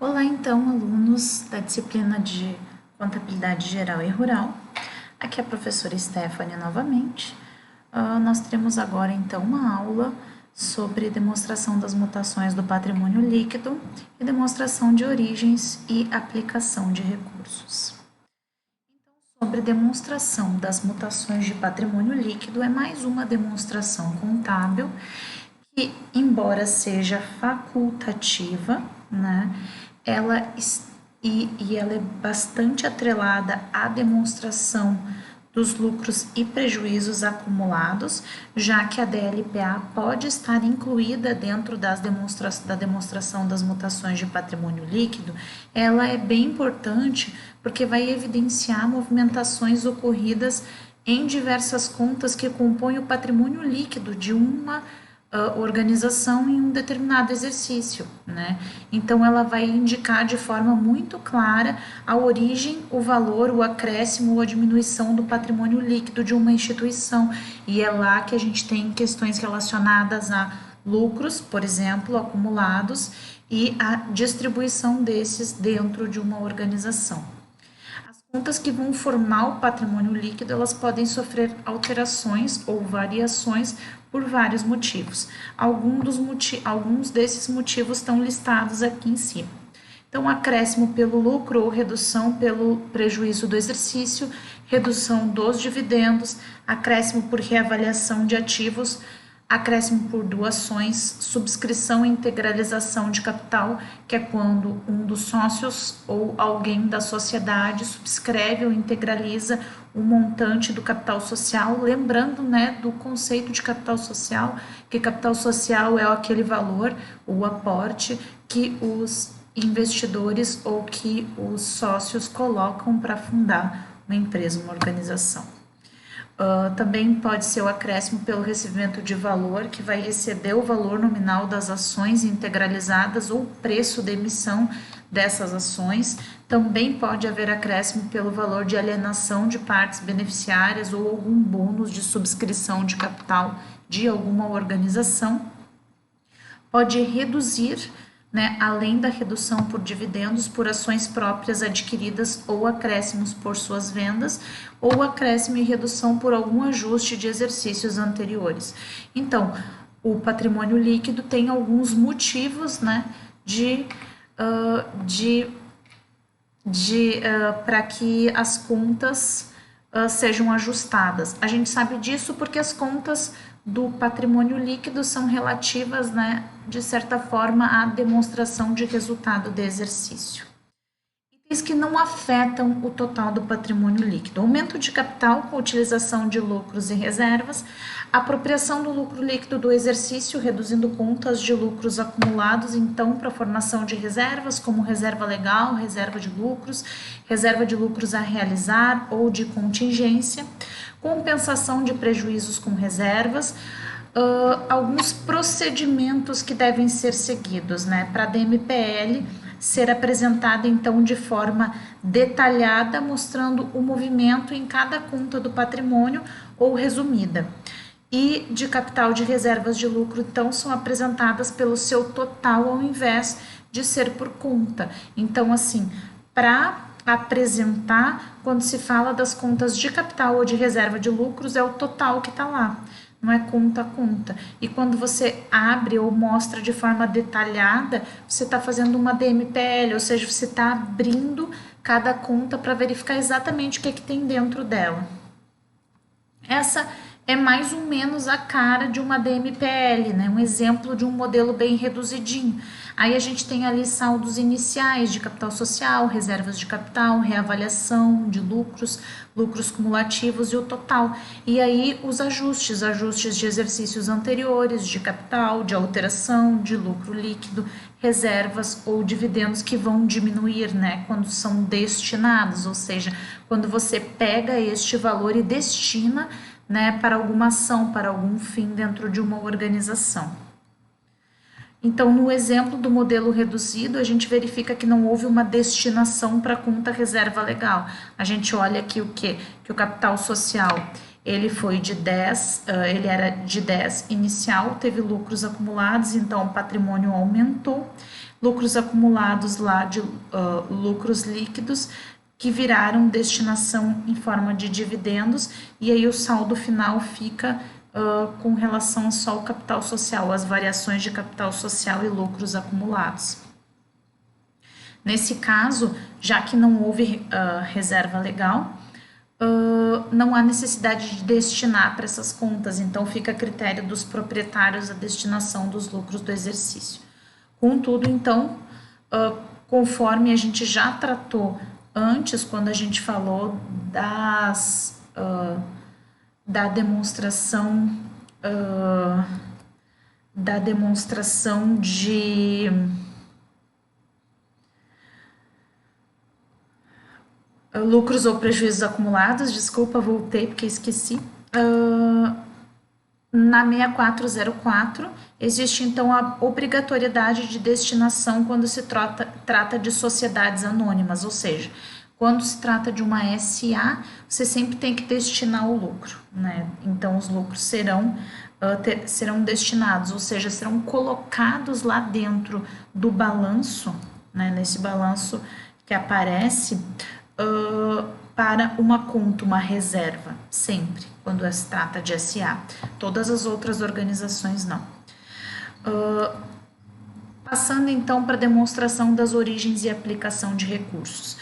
Olá, então, alunos da disciplina de Contabilidade Geral e Rural. Aqui é a professora Stephanie novamente. Nós teremos agora, então, uma aula sobre demonstração das mutações do patrimônio líquido e demonstração de origens e aplicação de recursos. Sobre demonstração das mutações de patrimônio líquido, é mais uma demonstração contábil que, embora seja facultativa, né, ela ela é bastante atrelada à demonstração dos lucros e prejuízos acumulados, já que a DLPA pode estar incluída dentro da demonstração das mutações de patrimônio líquido. Ela é bem importante porque vai evidenciar movimentações ocorridas em diversas contas que compõem o patrimônio líquido de uma organização em um determinado exercício, né? Então, ela vai indicar de forma muito clara a origem, o valor, o acréscimo ou a diminuição do patrimônio líquido de uma instituição. E é lá que a gente tem questões relacionadas a lucros, por exemplo, acumulados e a distribuição desses dentro de uma organização. Contas que vão formar o patrimônio líquido, elas podem sofrer alterações ou variações por vários motivos. Alguns desses motivos estão listados aqui em cima. Então, acréscimo pelo lucro ou redução pelo prejuízo do exercício, redução dos dividendos, acréscimo por reavaliação de ativos, acréscimo por doações, subscrição e integralização de capital, que é quando um dos sócios ou alguém da sociedade subscreve ou integraliza o montante do capital social, lembrando, né, do conceito de capital social, que capital social é aquele valor, o aporte que os investidores ou que os sócios colocam para fundar uma empresa, uma organização. Também pode ser o acréscimo pelo recebimento de valor, que vai receber o valor nominal das ações integralizadas ou preço de emissão dessas ações. Também pode haver acréscimo pelo valor de alienação de partes beneficiárias ou algum bônus de subscrição de capital de alguma organização. Pode reduzir, né, além da redução por dividendos, por ações próprias adquiridas ou acréscimos por suas vendas, ou acréscimo e redução por algum ajuste de exercícios anteriores. Então, o patrimônio líquido tem alguns motivos, né, para que as contas sejam ajustadas. A gente sabe disso porque as contas do patrimônio líquido são relativas, né, de certa forma, à demonstração de resultado de exercício. Itens que não afetam o total do patrimônio líquido: aumento de capital com utilização de lucros e reservas, apropriação do lucro líquido do exercício, reduzindo contas de lucros acumulados, então, para a formação de reservas, como reserva legal, reserva de lucros a realizar ou de contingência, compensação de prejuízos com reservas, alguns procedimentos que devem ser seguidos, né, para a DMPL ser apresentada, então, de forma detalhada, mostrando o movimento em cada conta do patrimônio ou resumida. E de capital de reservas de lucro, então, são apresentadas pelo seu total ao invés de ser por conta. Então, assim, para apresentar, quando se fala das contas de capital ou de reserva de lucros, é o total que está lá, não é conta a conta. E quando você abre ou mostra de forma detalhada, você está fazendo uma DMPL, ou seja, você está abrindo cada conta para verificar exatamente o que tem dentro dela. Essa é mais ou menos a cara de uma DMPL, né? Um exemplo de um modelo bem reduzidinho. Aí a gente tem ali saldos iniciais de capital social, reservas de capital, reavaliação de lucros, lucros cumulativos e o total. E aí os ajustes de exercícios anteriores, de capital, de alteração, de lucro líquido, reservas ou dividendos que vão diminuir, né, quando são destinados, ou seja, quando você pega este valor e destina, né, para alguma ação, para algum fim dentro de uma organização. Então, no exemplo do modelo reduzido, a gente verifica que não houve uma destinação para conta reserva legal. A gente olha aqui o quê? Que o capital social, ele foi de 10, ele era de 10 inicial, teve lucros acumulados, então o patrimônio aumentou. lucros acumulados lá de lucros líquidos que viraram destinação em forma de dividendos, e aí o saldo final fica com relação só ao capital social, as variações de capital social e lucros acumulados. Nesse caso, já que não houve reserva legal, não há necessidade de destinar para essas contas, então fica a critério dos proprietários a destinação dos lucros do exercício. Contudo, então, conforme a gente já tratou antes, quando a gente falou da demonstração de lucros ou prejuízos acumulados, desculpa, voltei porque esqueci. Na 6404, existe então a obrigatoriedade de destinação quando se trata de sociedades anônimas, ou seja, quando se trata de uma SA, você sempre tem que destinar o lucro, né? Então, os lucros serão destinados, ou seja, serão colocados lá dentro do balanço, né? Nesse balanço que aparece, para uma conta, uma reserva, sempre, quando se trata de SA. Todas as outras organizações não. Passando então para a demonstração das origens e aplicação de recursos.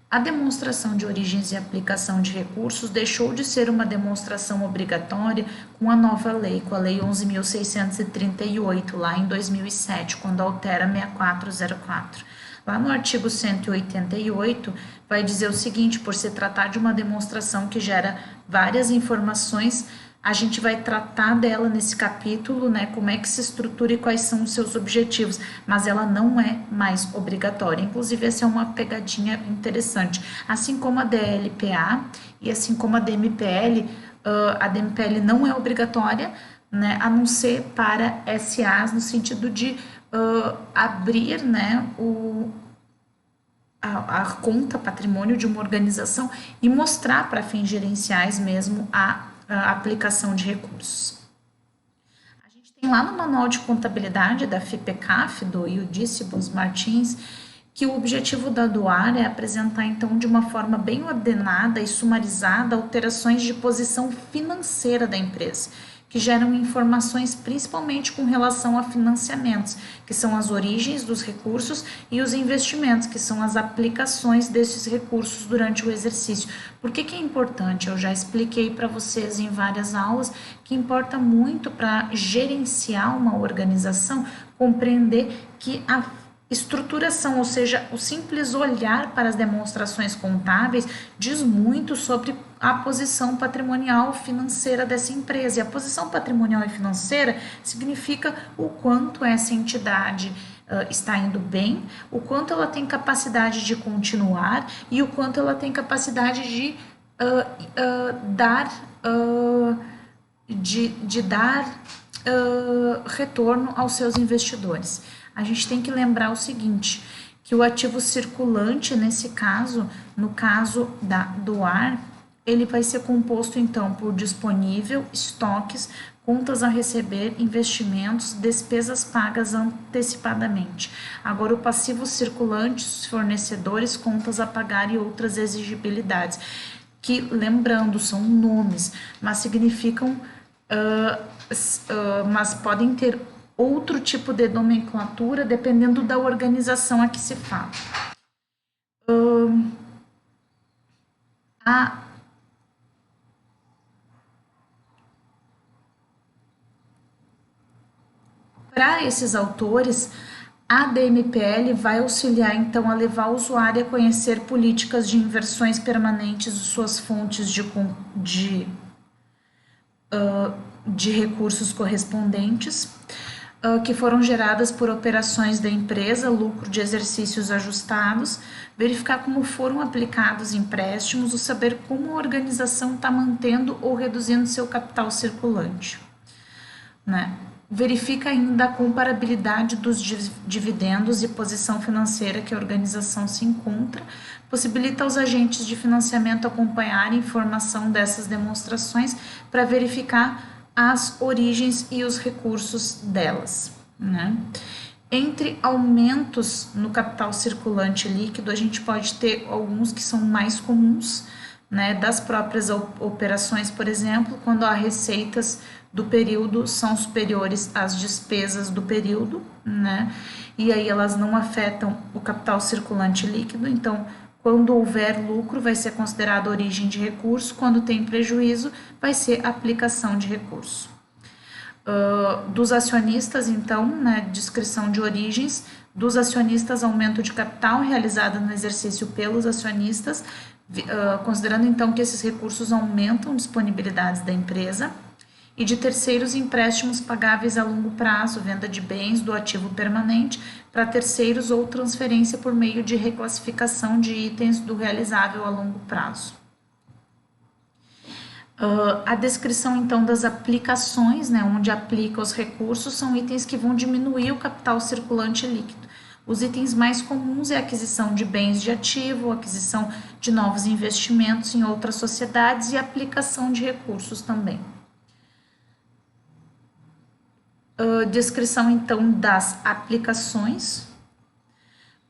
A demonstração de origens e aplicação de recursos deixou de ser uma demonstração obrigatória com a nova lei, com a Lei 11.638, lá em 2007, quando altera 6404. Lá no artigo 188, vai dizer o seguinte: por se tratar de uma demonstração que gera várias informações, a gente vai tratar dela nesse capítulo, né, como é que se estrutura e quais são os seus objetivos, mas ela não é mais obrigatória. Inclusive, essa é uma pegadinha interessante. Assim como a DLPA e assim como a DMPL não é obrigatória, né, a não ser para SAs, no sentido de abrir, né, a conta patrimônio de uma organização e mostrar para fins gerenciais mesmo a aplicação de recursos. A gente tem lá no Manual de Contabilidade da FIPECAF, do Eudícibus Martins, que o objetivo da DOAR é apresentar, então, de uma forma bem ordenada e sumarizada, alterações de posição financeira da empresa, que geram informações principalmente com relação a financiamentos, que são as origens dos recursos, e os investimentos, que são as aplicações desses recursos durante o exercício. Por que é importante? Eu já expliquei para vocês em várias aulas que importa muito para gerenciar uma organização compreender que a estruturação, ou seja, o simples olhar para as demonstrações contábeis diz muito sobre a posição patrimonial financeira dessa empresa. E a posição patrimonial e financeira significa o quanto essa entidade está indo bem, o quanto ela tem capacidade de continuar e o quanto ela tem capacidade de dar retorno aos seus investidores. A gente tem que lembrar o seguinte, que o ativo circulante, nesse caso, no caso do ar, ele vai ser composto, então, por disponível, estoques, contas a receber, investimentos, despesas pagas antecipadamente. Agora, o passivo circulante, os fornecedores, contas a pagar e outras exigibilidades, que, lembrando, são nomes, mas significam, mas podem ter outro tipo de nomenclatura dependendo da organização a que se fala. Para esses autores, a DMPL vai auxiliar, então, a levar o usuário a conhecer políticas de inversões permanentes de suas fontes de recursos correspondentes, que foram geradas por operações da empresa, lucro de exercícios ajustados, verificar como foram aplicados empréstimos, ou saber como a organização está mantendo ou reduzindo seu capital circulante, né? Verifica ainda a comparabilidade dos dividendos e posição financeira que a organização se encontra, possibilita aos agentes de financiamento acompanhar a informação dessas demonstrações para verificar as origens e os recursos delas, né? Entre aumentos no capital circulante líquido, a gente pode ter alguns que são mais comuns, né, das próprias operações, por exemplo, quando as receitas do período são superiores às despesas do período, né, e aí elas não afetam o capital circulante líquido. Então, quando houver lucro, vai ser considerado origem de recurso, quando tem prejuízo, vai ser aplicação de recurso. Dos acionistas, então, né, descrição de origens, dos acionistas, aumento de capital realizado no exercício pelos acionistas, considerando então que esses recursos aumentam disponibilidades da empresa, e de terceiros, empréstimos pagáveis a longo prazo, venda de bens do ativo permanente para terceiros ou transferência por meio de reclassificação de itens do realizável a longo prazo. A descrição, então, das aplicações, né, onde aplica os recursos, são itens que vão diminuir o capital circulante líquido. Os itens mais comuns é a aquisição de bens de ativo, aquisição de novos investimentos em outras sociedades e aplicação de recursos também. Descrição, então, das aplicações.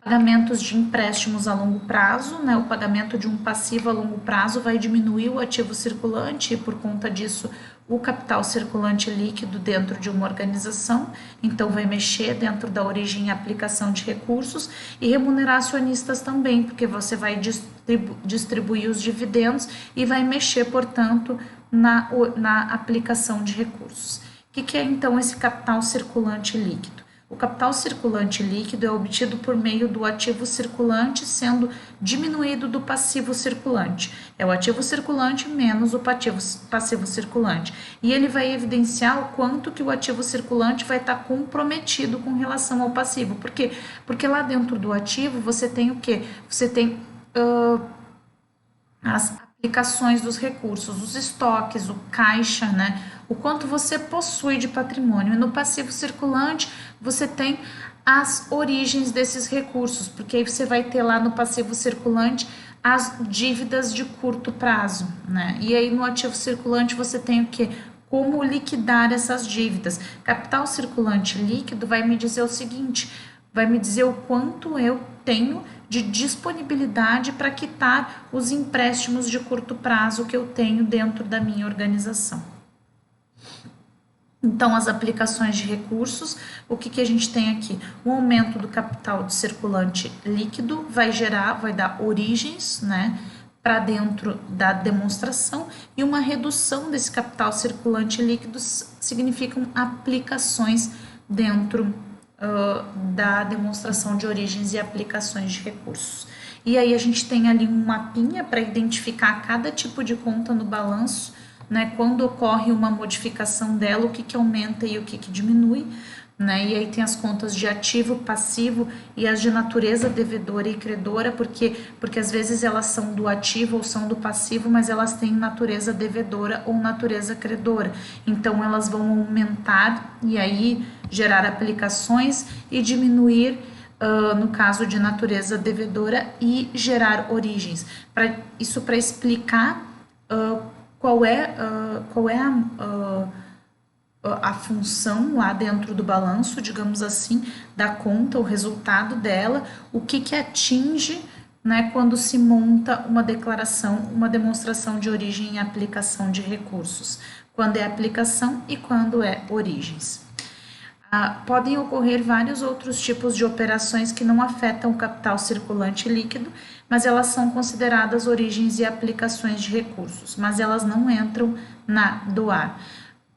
Pagamentos de empréstimos a longo prazo, né? O pagamento de um passivo a longo prazo vai diminuir o ativo circulante e, por conta disso, o capital circulante líquido dentro de uma organização. Então, vai mexer dentro da origem e aplicação de recursos, e remunerar acionistas também, porque você vai distribuir os dividendos e vai mexer, portanto, na aplicação de recursos. O que é, então, esse capital circulante líquido? O capital circulante líquido é obtido por meio do ativo circulante sendo diminuído do passivo circulante. É o ativo circulante menos o passivo circulante. E ele vai evidenciar o quanto que o ativo circulante vai estar comprometido com relação ao passivo. Por quê? Porque lá dentro do ativo você tem o quê? Você tem as aplicações dos recursos, os estoques, o caixa, né? O quanto você possui de patrimônio. E no passivo circulante você tem as origens desses recursos, porque aí você vai ter lá no passivo circulante as dívidas de curto prazo, né? E aí no ativo circulante você tem o quê? Como liquidar essas dívidas. Capital circulante líquido vai me dizer o seguinte, vai me dizer o quanto eu tenho de disponibilidade para quitar os empréstimos de curto prazo que eu tenho dentro da minha organização. Então, as aplicações de recursos, o que a gente tem aqui? O aumento do capital de circulante líquido vai dar origens, né, para dentro da demonstração, e uma redução desse capital circulante líquido significam aplicações dentro da demonstração de origens e aplicações de recursos. E aí a gente tem ali um mapinha para identificar cada tipo de conta no balanço, né, quando ocorre uma modificação dela, o que aumenta e o que diminui, né, e aí tem as contas de ativo, passivo e as de natureza devedora e credora, porque às vezes elas são do ativo ou são do passivo, mas elas têm natureza devedora ou natureza credora, então elas vão aumentar e aí gerar aplicações e diminuir, no caso de natureza devedora, e gerar origens. Isso para explicar qual é a função lá dentro do balanço, digamos assim, da conta, o resultado dela, o que atinge, né, quando se monta uma declaração, uma demonstração de origem e aplicação de recursos, quando é aplicação e quando é origens. Podem ocorrer vários outros tipos de operações que não afetam o capital circulante líquido, mas elas são consideradas origens e aplicações de recursos, mas elas não entram na do ar.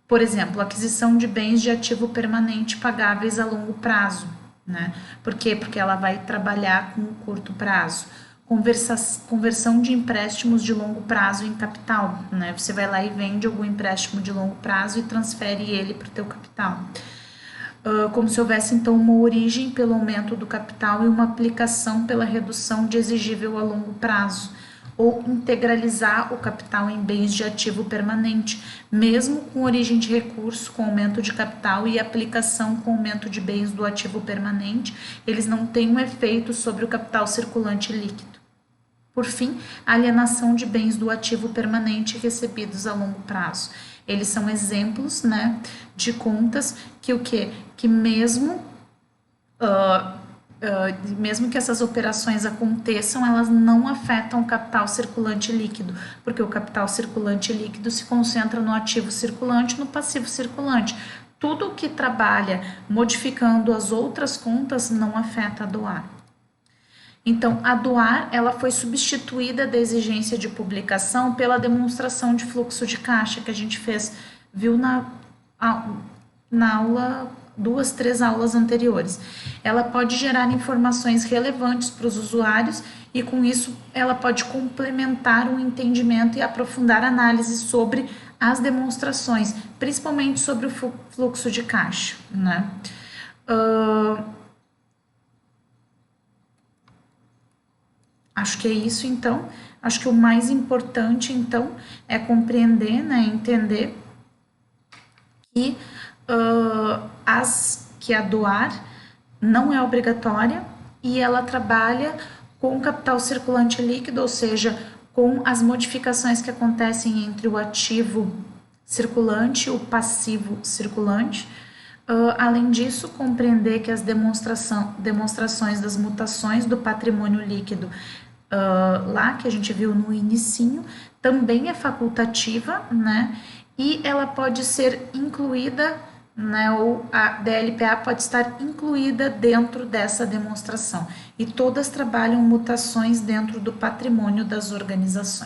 Por exemplo, aquisição de bens de ativo permanente pagáveis a longo prazo, né? Por quê? Porque ela vai trabalhar com o curto prazo. Conversão de empréstimos de longo prazo em capital, né? Você vai lá e vende algum empréstimo de longo prazo e transfere ele para o teu capital. Como se houvesse então uma origem pelo aumento do capital e uma aplicação pela redução de exigível a longo prazo, ou integralizar o capital em bens de ativo permanente, mesmo com origem de recurso, com aumento de capital e aplicação com aumento de bens do ativo permanente, eles não têm um efeito sobre o capital circulante líquido. Por fim, a alienação de bens do ativo permanente recebidos a longo prazo. Eles são exemplos, né, de contas que mesmo mesmo que essas operações aconteçam, elas não afetam o capital circulante líquido, porque o capital circulante líquido se concentra no ativo circulante e no passivo circulante. Tudo que trabalha modificando as outras contas não afeta a do ar. Então, a do ar, ela foi substituída da exigência de publicação pela demonstração de fluxo de caixa que a gente viu na aula, 2, 3 aulas anteriores. Ela pode gerar informações relevantes para os usuários e, com isso, ela pode complementar o entendimento e aprofundar a análise sobre as demonstrações, principalmente sobre o fluxo de caixa, né? Acho que é isso, então. Acho que o mais importante, então, é compreender, né, entender que a doar não é obrigatória e ela trabalha com o capital circulante líquido, ou seja, com as modificações que acontecem entre o ativo circulante e o passivo circulante. Além disso, compreender que as demonstrações das mutações do patrimônio líquido, lá que a gente viu no inicinho, também é facultativa, né? E ela pode ser incluída, né, ou a DLPA pode estar incluída dentro dessa demonstração. E todas trabalham mutações dentro do patrimônio das organizações.